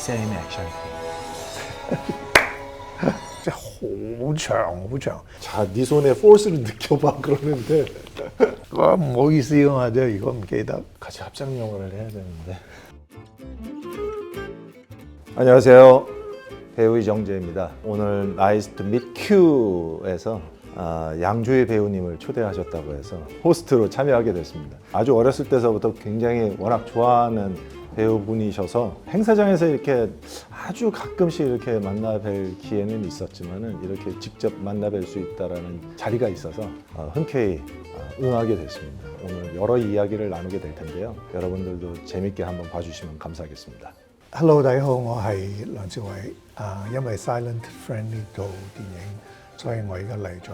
same action team。 即係好長好長。 자, 네 손에 포스를 느껴봐 그러는데 我唔好意思啊嘛，即係如果唔記得。 같이 합작 영화를 해야 되는데. 안녕하세요. 배우 이정재입니다. 오늘 Nice to Meet Q에서 양조희 배우님을 초대하셨다고 해서 호스트로 참여하게 됐습니다. 아주 어렸을 때서부터 굉장히 워낙 좋아하는 배우분이셔서 행사장에서 이렇게 아주 가끔씩 이렇게 만나뵐 기회는 있었지만은 이렇게 직접 만나뵐 수 있다라는 자리가 있어서 흔쾌히 응하게 됐습니다. 오늘 여러 이야기를 나누게 될 텐데요. 여러분들도 재밌게 한번 봐주시면 감사하겠습니다. Hello， 大家好，我係梁朝偉。因為 Silent Friend 呢套電影，所以我而家嚟咗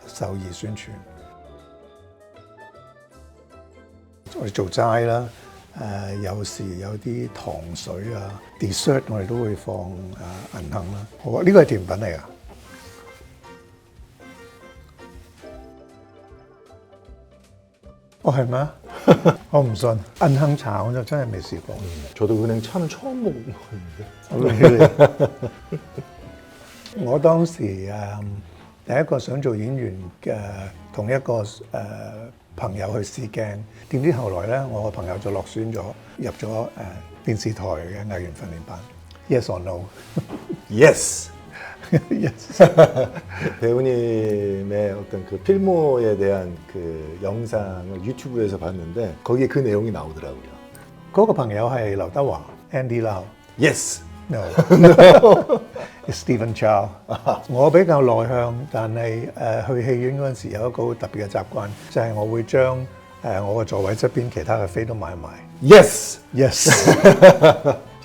首爾宣傳。我哋做齋啦，有時有啲糖水啊 ，dessert 我哋都會放銀杏啦。好啊，呢個係甜品嚟㗎。哦，係咩？我唔信，銀杏茶我就真係未試過。 저도 은행 차는 처음 먹어봤는데. 我當時第一個想做演員嘅，同一個朋友去試鏡，點知後來咧，我個朋友就落選咗，入咗電視台嘅藝員訓練班。Yes or no? Yes. Yes. 배우님의 어떤 그 필모에 대한 그 영상을 유튜브에서 봤는데 거기에 그 내용이 나오더라고요. 嗰個朋友係劉德華 Andy Lau。 Yes. No. It's Stephen Chow。 我比較內向，但係去戲院嗰陣時有一個好特別嘅習慣，就係我會將我個座位側邊其他嘅飛都買埋。 Yes. Yes。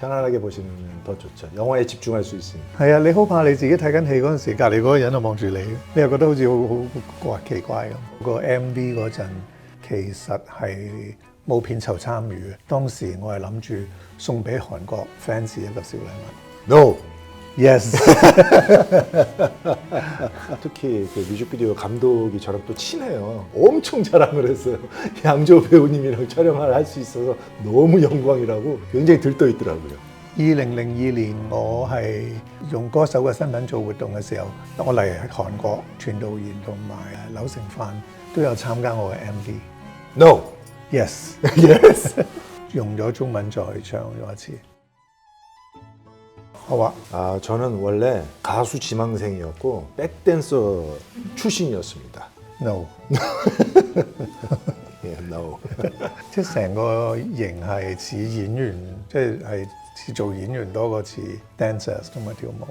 편안하게 보시면 더 좋죠. 영화에 집중할 수 있으니까. 係啊，你好怕你自己睇緊戲嗰陣時，隔離嗰個人就望住你，你又覺得好似好奇怪咁。個 MV 嗰陣其實係冇片酬參與嘅，當時我係諗住送俾韓國 fans 一個小禮物。 No. Yes。 특히 그 뮤직비디오 감독이 저랑 또 친해요. 엄청 자랑을 했어요. 양조 배우님이랑 촬영을 할 수 있어서 너무 영광이라고 굉장히 들떠 있더라고요. 2002年我係用歌手嘅身份做活動嘅時候，我嚟韓國，全道賢同埋柳成範都有參加我嘅 MV。 No. Yes。 Yes. 用咗中文再唱咗一次。好啊。 저는 원래 가수 지망생이었고 백댄서 출신이었습니다. No。 Yeah, no. 即係成個型係似演員，即係似做演員多過似 dancers 同埋跳舞。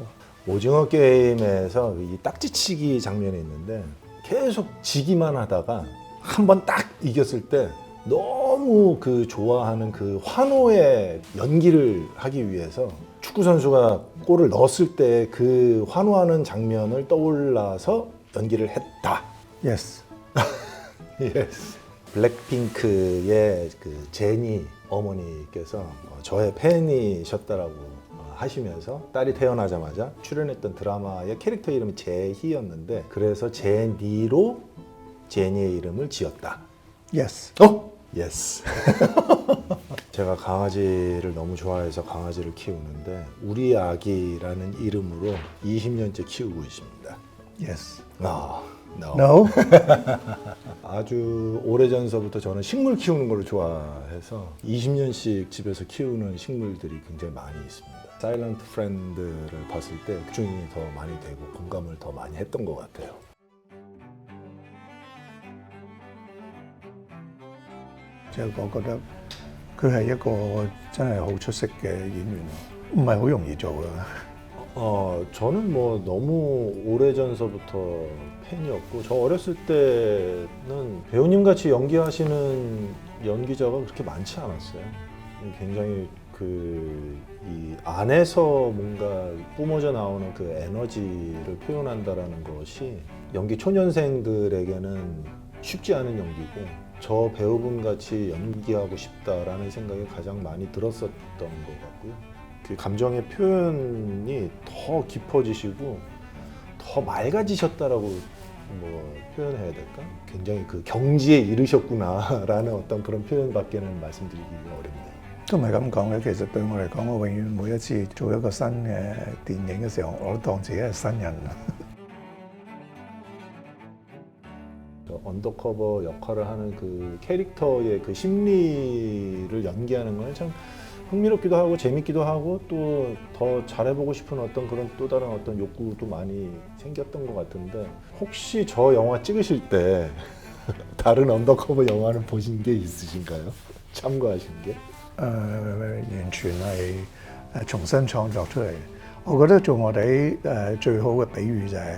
오징어 게임에서 이 딱지치기 장면이 있는데 계속 지기만 하다가 한 번 딱 이겼을 때 너무 그 좋아하는 그 환호의 연기를 하기 위해서 축구 선수가 골을 넣었을 때 그 환호하는 장면을 떠올라서 연기를 했다. Yes。 Yes. 블랙핑크의 그 제니 어머니께서 저의 팬이셨다라고 하시면서 딸이 태어나자마자 출연했던 드라마의 캐릭터 이름이 제희였는데 그래서 제니로 제니의 이름을 지었다. Yes。 Yes. 제가 강아지를 너무 좋아해서 강아지를 키우는데 우리 아기라는 이름으로 20년째 키우고 있습니다. Yes。 No. No。 아주 오래전서부터 저는 식물 키우는 걸 좋아해서 20년씩 집에서 키우는 식물들이 굉장히 많이 있습니다. 사일런트 프렌드를 봤을 때 집중이 더 많이 되고 공감을 더 많이 했던 것 같아요. 即係我覺得佢係一個真係好出色嘅演員，唔係好容易做㗎。 저는 뭐 너무 오래전서부터 팬이었고 저 어렸을 때는 배우님 같이 연기하시는 연기자가 그렇게 많지 않았어요. 굉장히 이 안에서 뭔가 뿜어져 나오는 그 에너지를 표현한다라는 것이 연기 초년생들에게는 쉽지 않은 연기고 저 배우분 같이 연기하고 싶다라는 생각이 가장 많이 들었었던 것 같고요. 그 감정의 표현이 더 깊어지시고 더 맑아지셨다라고 뭐 표현해야 될까? 굉장히 그 경지에 이르셨구나라는 어떤 그런 표현밖에는 말씀드리기 어렵네요. 都唔係咁講嘅，其實對我嚟講，我永遠每一次做一個新嘅電影嘅時候，我都當自己係新人。언더커버 역할을 하는 그 캐릭터의 그 심리를 연기하는 건 참 흥미롭기도 하고 재밌기도 하고 또 더 잘해보고 싶은 어떤 그런 또 다른 어떤 욕구도 많이 생겼던 것 같은데 혹시 저 영화 찍으실 때 다른 언더커버 영화는 보신 게 있으신가요? 참고하신 게? 完全係重新創作出嚟。我覺得做我哋最好嘅比喻就係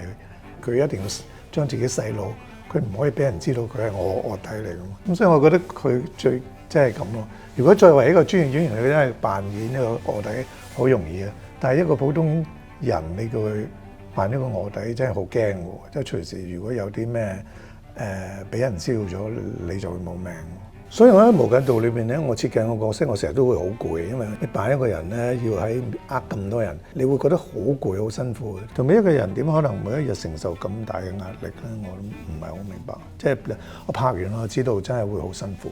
佢一定要將自己細路，佢唔可以俾人知道佢係臥底嚟㗎嘛。咁所以我覺得佢最即係咁咯。如果作為一個專業演員，佢真係扮演一個臥底好容易啊，但係一個普通人你叫佢扮一個臥底真係好驚喎，即係隨時如果有啲咩俾人知道咗，你就會冇命。所以我喺無間道裏邊咧，我設計個角色，我成日都會好攰，因為你扮一個人咧，要喺咁多人，你會覺得好攰、好辛苦嘅。同埋一個人點可能每一日承受咁大嘅壓力咧？我都唔係好明白。即係我拍完我知道真係會好辛苦。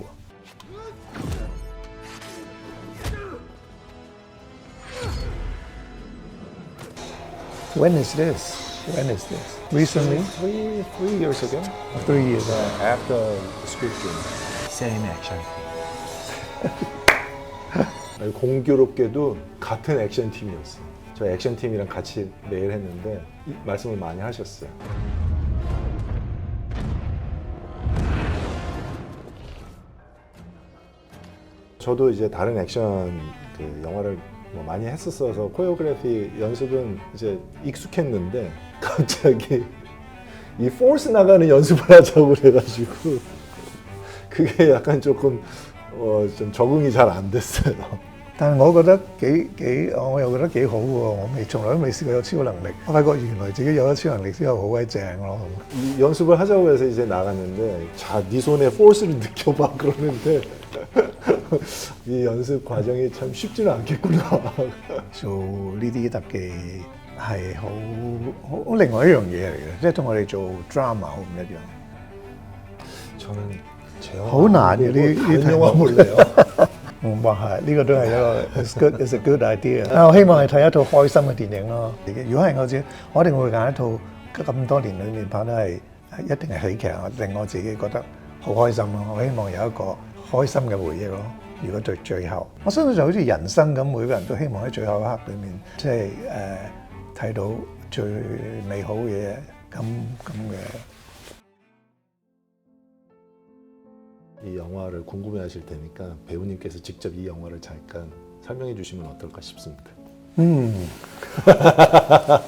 When is this? When is this? Recently? 3 years ago? 3 years ago. After Squid Game. Same action. 공교롭게도 같은 액션 팀이었어요. 저 액션 팀이랑 같이 매일 했는데 말씀을 많이 하셨어요. 저도 이제 다른 액션 그 영화를 뭐 많이 했었어서 코리오그래피 연습은 이제 익숙했는데 갑자기 이 포스 나가는 연습을 하자고 그래가지고 그게 약간 조금 좀 적응이 잘 안 됐어요. 但係我覺得我又覺得幾好喎！我從來都未試過有超能力，我發覺原來自己有咗超能力之後好鬼正咯。 연습을 하자고 해서 이제 나갔는데 자, 네 손에 포스를 느껴봐 그러는데 이 연습 과정이 참 쉽지는 않겠구나. 做呢啲特技係好另外一樣嘢嚟嘅，即係同我哋做 drama 好唔一樣。 저는 제 영화 好難嘅呢 다른 영화 볼래요? 哇係，呢個都係一個 it's a good idea。我希望係睇一套開心嘅電影咯。如果係我自己，我一定會揀一套咁多年裏面拍得係一定係喜劇，令我自己覺得好開心咯。我希望有一個開心嘅回憶咯。如果最後，我相信就好似人生咁，每個人都希望喺最後一刻裏面，即係睇到最美好嘅嘢咁嘅。 이 영화를 궁금해하실 테니까 배우님께서 직접 이 영화를 잠깐 설명해 주시면 어떨까 싶습니다. 呢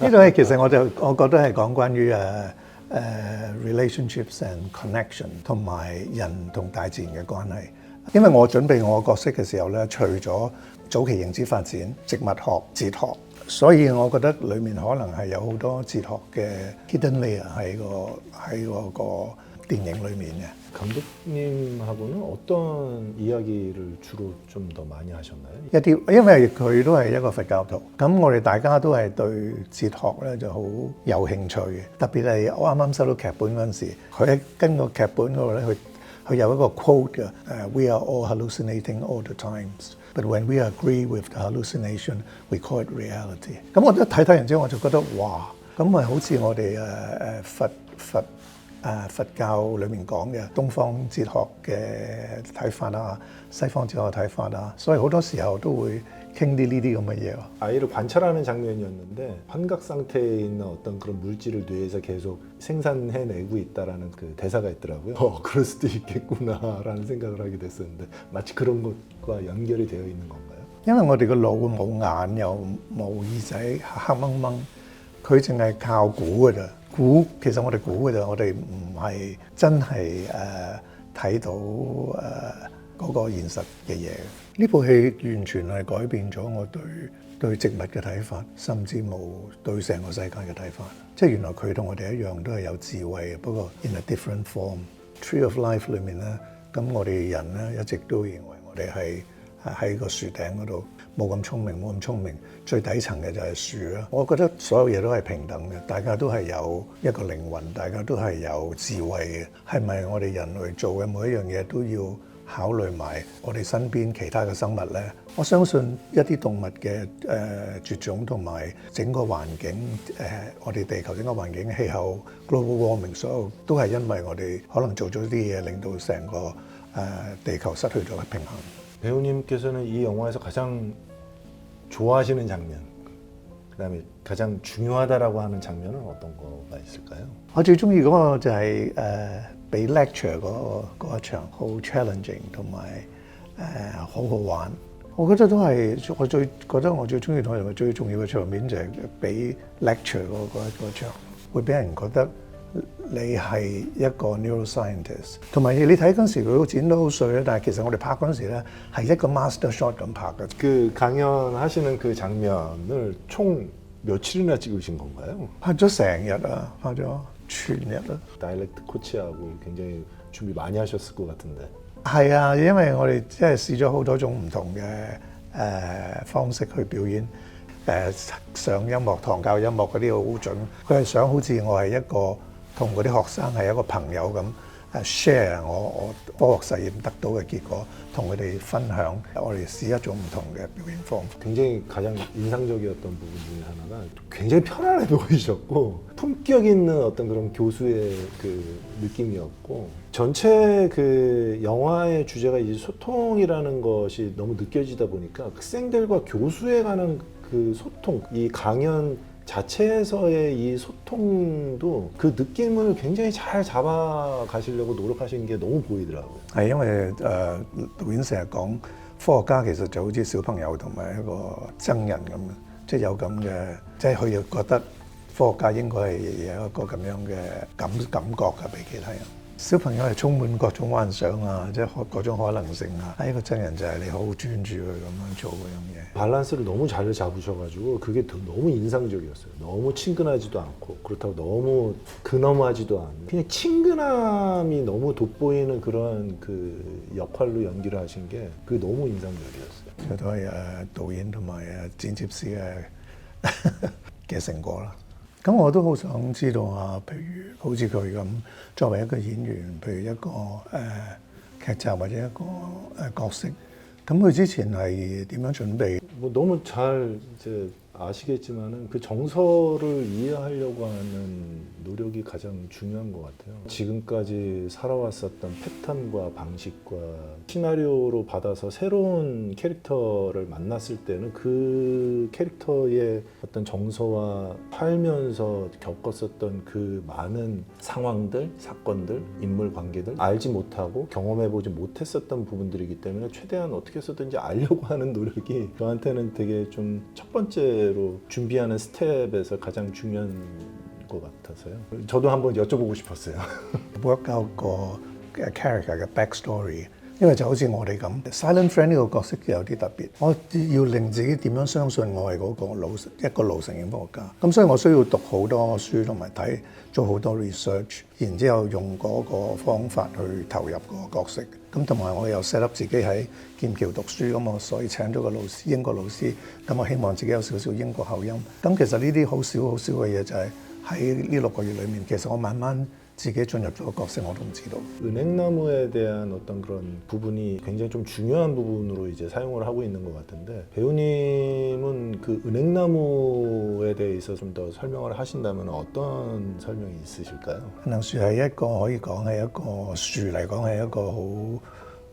度係其實我覺得係講關於relationships and connection 同埋人同大自然嘅關係。因為我準備我角色嘅時候咧，除咗早期認知發展、植物學、哲學，所以我覺得裡面可能係有好多哲學嘅 hidden layer 喺嗰個電影裡面嘅。 감독님하고는 어떤 이야기를 주로 좀 더 많이 하셨나요? 一啲，因為佢都係一個佛教徒，咁我哋大家都係對哲學咧就好有興趣嘅。特別係我啱啱收到劇本嗰陣時，佢喺跟個劇本嗰度咧，佢有一個 quote 嘅，We are all hallucinating all the times, but when we agree with the hallucination, we call it reality。咁我一睇完之後，我就覺得哇，咁咪好似我哋佛教裏面講嘅東方哲學嘅睇法啊，西方哲學睇法啊，所以好多時候都會傾啲呢啲咁嘅嘢。 아이를 관찰하는 장면이었는데 환각 상태에 있는 어떤 그런 물질을 뇌에서 계속 생산해내고 있다라는 그 대사가 있더라고요. 그럴 수도 있겠구나라는 생각을 하게 됐었는데 마치 그런 것과 연결이 되어 있는 건가요? 因為我哋個腦冇眼又冇耳仔，黑掹掹，佢淨係靠估㗎咋。 估其實我哋估嘅啫，我哋唔係真係睇到嗰個現實嘅嘢。呢部戲完全係改變咗我對植物嘅睇法，甚至冇對成個世界嘅睇法。即係原來佢同我哋一樣都係有智慧嘅，不過 in a different form。Tree of Life 裏面咧，咁我哋人咧一直都認為我哋係喺個樹頂嗰度。 冇咁聰明，最底層嘅就係樹啦。我覺得所有嘢都係平等嘅，大家都係有一個靈魂，大家都係有智慧嘅。係咪我哋人類做嘅每一樣嘢都要考慮埋我哋身邊其他嘅生物咧，我相信一啲動物嘅絕種同埋整個環境我哋地球整個環境氣候 global warming 所有都係因為我哋可能做咗啲嘢，令到成個地球失去咗平衡。 배우님께서는 이 영화에서 가장 좋아하시는 장면, 그다음에 가장 중요하다라고 하는 장면은 어떤 거가 있을까요? 我最中意嗰個就係俾 lecture 嗰一場，好 challenging 同埋好好玩。我覺得都係我最中意同埋最重要嘅場面就係俾 lecture 嗰場，會俾人覺得你係一個 neuroscientist。同埋你睇嗰陣時佢剪得好碎咧，但係其實我哋拍嗰陣時咧係一個 master shot 咁拍嘅。 그 강연하시는 그 장면을 총 며칠이나 찍으신 건가요? 拍咗成日啊，拍咗全日啊。 다이렉트 코치하고 굉장히 준비 많이 하셨을 것 같은데. 係啊，因為我哋即係試咗好多種唔同嘅方式去表演。上音樂堂教音樂嗰啲好準，佢係想好似我係一個同嗰啲學生係一個朋友咁share 我科學實驗得到嘅結果，同佢哋分享，我哋試一種唔同嘅表演方法。 굉장히 가장 인상적이었던 부분 중에 하나가 굉장히 편안해 보이셨고 품격 있는 어떤 그런 교수의 그 느낌이었고 전체 그 영화의 주제가 이제 소통이라는 것이 너무 느껴지다 보니까 학생들과 교수에 관한 그 소통, 이 강연 자체에서의 이 소통도 그 느낌을 굉장히 잘 잡아가시려고 노력하신 게 너무 보이더라고요. 係因為導演成日講科學家其實就好似小朋友同埋一個僧人咁，即係有咁嘅，即係佢又覺得科學家應該係有一個咁樣嘅感覺㗎，俾其他人。小朋友係充滿各種幻想啊，即係各種可能性啊。一個真人就係你好專注去咁樣做嗰樣嘢。 밸런스를 너무 잘 잡으셔가지고 그게 너무 인상적이었어요. 너무 친근하지도 않고 그렇다고 너무 근엄하지도 않고 그냥 친근함이 너무 돋보이는 그런 그 역할로 연기를 하신 게 그게 너무 인상적이었어요. 呢個都係導演同埋剪接師嘅成果啦。咁我都好想知道啊，譬如好似佢咁，作為一個演員，譬如一個劇集或者一個角色，咁佢之前係點樣準備？ 뭐 너무 잘 이제 아시겠지만은 그 정서를 이해하려고 하는 노력이 가장 중요한 것 같아요. 지금까지 살아왔었던 패턴과 방식과 시나리오로 받아서 새로운 캐릭터를 만났을 때는 그 캐릭터의 어떤 정서와 살면서 겪었었던 그 많은 상황들, 사건들, 인물 관계들 알지 못하고 경험해보지 못했었던 부분들이기 때문에 최대한 어떻게 해서든지 알려고 하는 노력이 저한테는 되게 좀 첫 번째로 준비하는 스텝에서 가장 중요한 것 같아서요. 저도 한번 여쭤보고 싶었어요. work out 個 character 嘅 backstory，因為就好似我哋咁 Silent Friend 呢個角色有啲特別，我要令自己點樣相信我係嗰個一個老成型科學家，咁所以我需要讀好多書同埋做好多 research， 然之後用嗰個方法去投入個角色。咁同埋我又 set up 自己喺劍橋讀書，咁我所以請咗個老師，英國老師，咁我希望自己有少少英國口音。咁其實呢啲好少嘅嘢就係喺呢6個月裏面，其實我慢慢自己進入咗個角色，我都唔知道。 은행나무에 대한 어떤 그런 부분이 굉장히 좀 중요한 부분으로 이제 사용을 하고 있는 것 같은데 배우님은 그 은행나무에 대해서 좀 더 설명을 하신다면 어떤 설명이 있으실까요? 銀杏樹係一個可以講係一個樹嚟講係一個好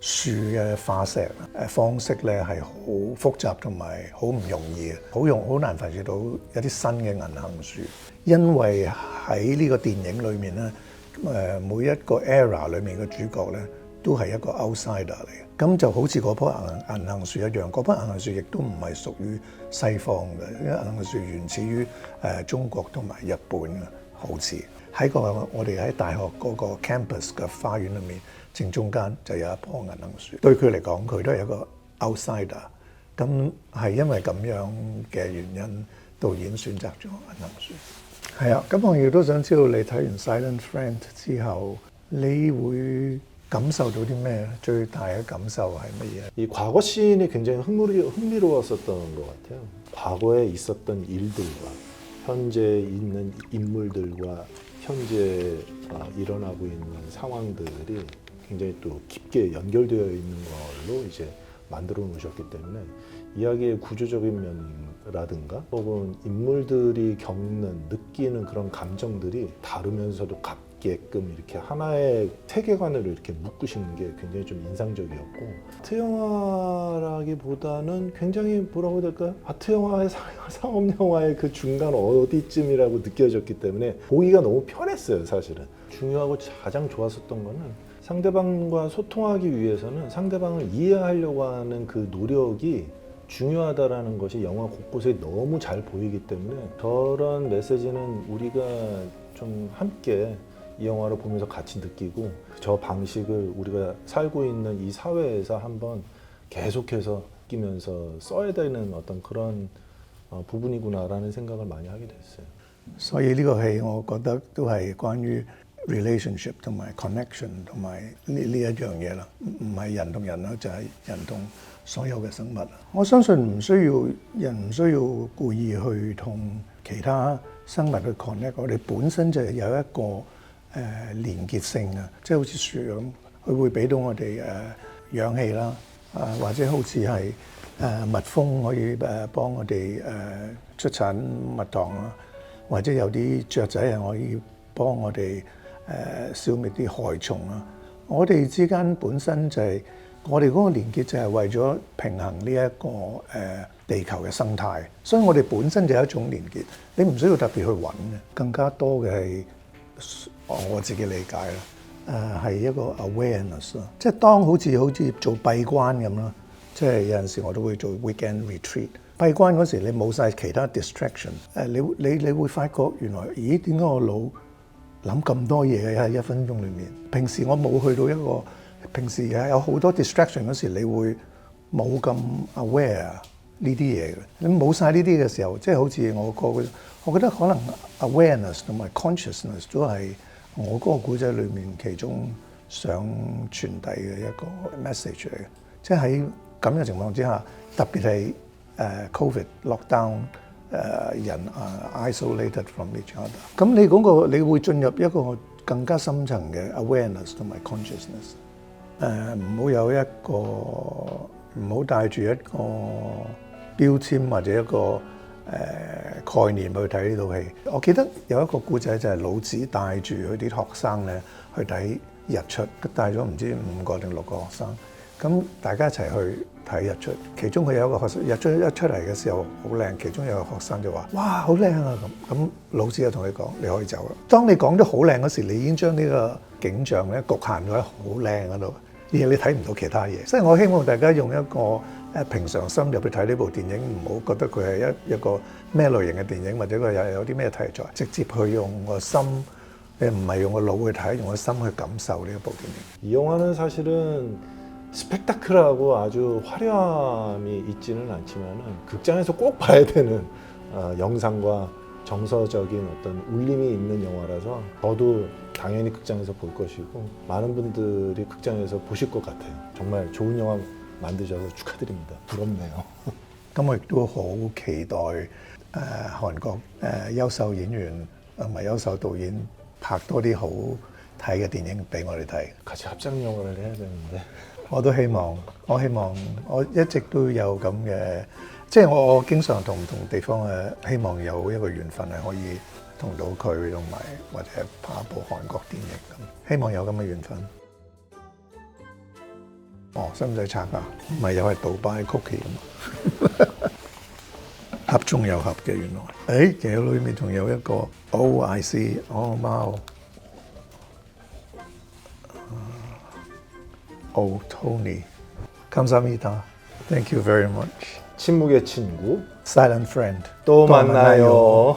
樹嘅化石方式咧係好複雜同埋好唔容易嘅，好難發掘到一啲新嘅銀杏樹，因為喺呢個電影裏面咧。 每一個 era 裏面嘅主角咧，都係一個 outsider 嚟嘅。咁就好似嗰棵銀杏樹一樣，嗰棵銀杏樹亦都唔係屬於西方嘅，因為銀杏樹源自於中國同埋日本嘅，好似喺我哋喺大學嗰個 campus 嘅花園裏面，正中間就有一棵銀杏樹。對佢嚟講，佢都係一個 outsider。咁係因為咁樣嘅原因，導演選擇咗銀杏樹。 係啊，咁我亦都想知道你睇完 Silent Friend 之後，你會感受到啲咩？最大嘅感受係乜嘢？이 과거 시인이 굉장히 흥미로웠었던 것 같아요. 과거에 있었던 일들과 현재 있는 인물들과 현재 일어나고 있는 상황들이 굉장히 또 깊게 연결되어 있는 걸로 이제 만들어 놓으셨기 때문에 이야기의 구조적인 면이라든가 혹은 인물들이 겪는 느끼는 그런 감정들이 다르면서도 같게끔 이렇게 하나의 세계관으로 이렇게 묶으시는 게 굉장히 좀 인상적이었고, 아트 영화라기보다는 굉장히 뭐라고 해야 될까요? 아트 영화의 상업 영화의 그 중간 어디쯤이라고 느껴졌기 때문에 보기가 너무 편했어요. 사실은 중요하고 가장 좋았었던 거는 상대방과 소통하기 위해서는 상대방을 이해하려고 하는 그 노력이 중요하다라는 것이 영화 곳곳에 너무 잘 보이기 때문에 저런 메시지는 우리가 좀 함께 이 영화를 보면서 같이 느끼고 저 방식을 우리가 살고 있는 이 사회에서 한번 계속해서 느끼면서 써야 되는 어떤 그런 부분이구나라는 생각을 많이 하게 됐어요. 所以呢個戲我覺得都係關於 relationship 同埋 connection 同埋呢一樣嘢啦，唔係人同人啦，就係人同所有嘅生物。我相信唔需要故意去同其他生物去 connect， 我哋本身就有一個連結性嘅，即係好似樹咁，佢會俾到我哋氧氣啦，或者好似係蜜蜂可以幫我哋出產蜜糖啦，或者有啲雀仔係可以幫我哋消滅啲害蟲啦。我哋之間本身就係、我哋嗰個連結就係為咗平衡呢一個地球嘅生態，所以我哋本身就有一種連結，你唔需要特別去揾嘅，更加多嘅係我自己理解啦，係一個 awareness 咯，即係當好似做閉關咁啦，即係有陣時我都會做 weekend retreat。閉關嗰時你冇晒其他 distraction， 你會發覺原來咦點解我腦諗咁多嘢嘅喺1分鐘裏面？平時我冇去到一個，平時有好多 distraction 嗰時，你會冇咁 aware 呢啲嘢嘅。你冇晒呢啲嘅時候，即係好似我覺得可能 awareness 同埋 consciousness 都係我嗰個故仔裏面其中想傳遞嘅一個 message 嚟嘅。即係喺咁嘅情況之下，特別係COVID lockdown。人isolated from each other， 咁你嗰個你會進入一個更加深層嘅 awareness 同埋 consciousness， 唔好有一個唔好帶住一個標籤或者一個概念去睇呢套戲。我記得有一個故仔就係老子帶住佢啲學生咧去睇日出，帶咗唔知5個定6個學生，咁大家一齊去睇日出，其中佢有一個學生日出一出嚟嘅時候好靚，其中有個學生就話：哇，好靚啊！咁老師就同佢講：你可以走啦。當你講咗好靚嗰時，你已經將呢個景象咧局限咗喺好靚嗰度，而你睇唔到其他嘢。所以我希望大家用一個平常心入去睇呢部電影，唔好覺得佢係一個咩類型嘅電影，或者佢有啲咩題材，直接去用個心，你唔係用個腦去睇，用個心去感受呢一部電影。이 영화는 사실은 스펙타클하고 아주 화려함이 있지는 않지만은 극장에서 꼭 봐야 되는 영상과 정서적인 어떤 울림이 있는 영화라서 저도 당연히 극장에서 볼 것이고 많은 분들이 극장에서 보실 것 같아요. 정말 좋은 영화 만드셔서 축하드립니다. 부럽네요. 咁我亦都好期待韓國優秀演員同埋優秀導演拍多啲好睇嘅電影俾我哋睇。 같이 합작 영화를 해야 되는데 我都希望，我一直都有咁嘅，即係我經常同地方希望有一個緣分係可以同到佢，同埋或者拍一部韓國電影咁，希望有咁嘅緣分。哦，使唔使拆啊？唔係又係杜拜曲奇咁啊？盒中有盒嘅原來，其實裏面仲有一個 I see， 貓。Oh, Tony, 감사합니다. Thank you very much. 침묵의 친구 Silent friend. 또 만나요.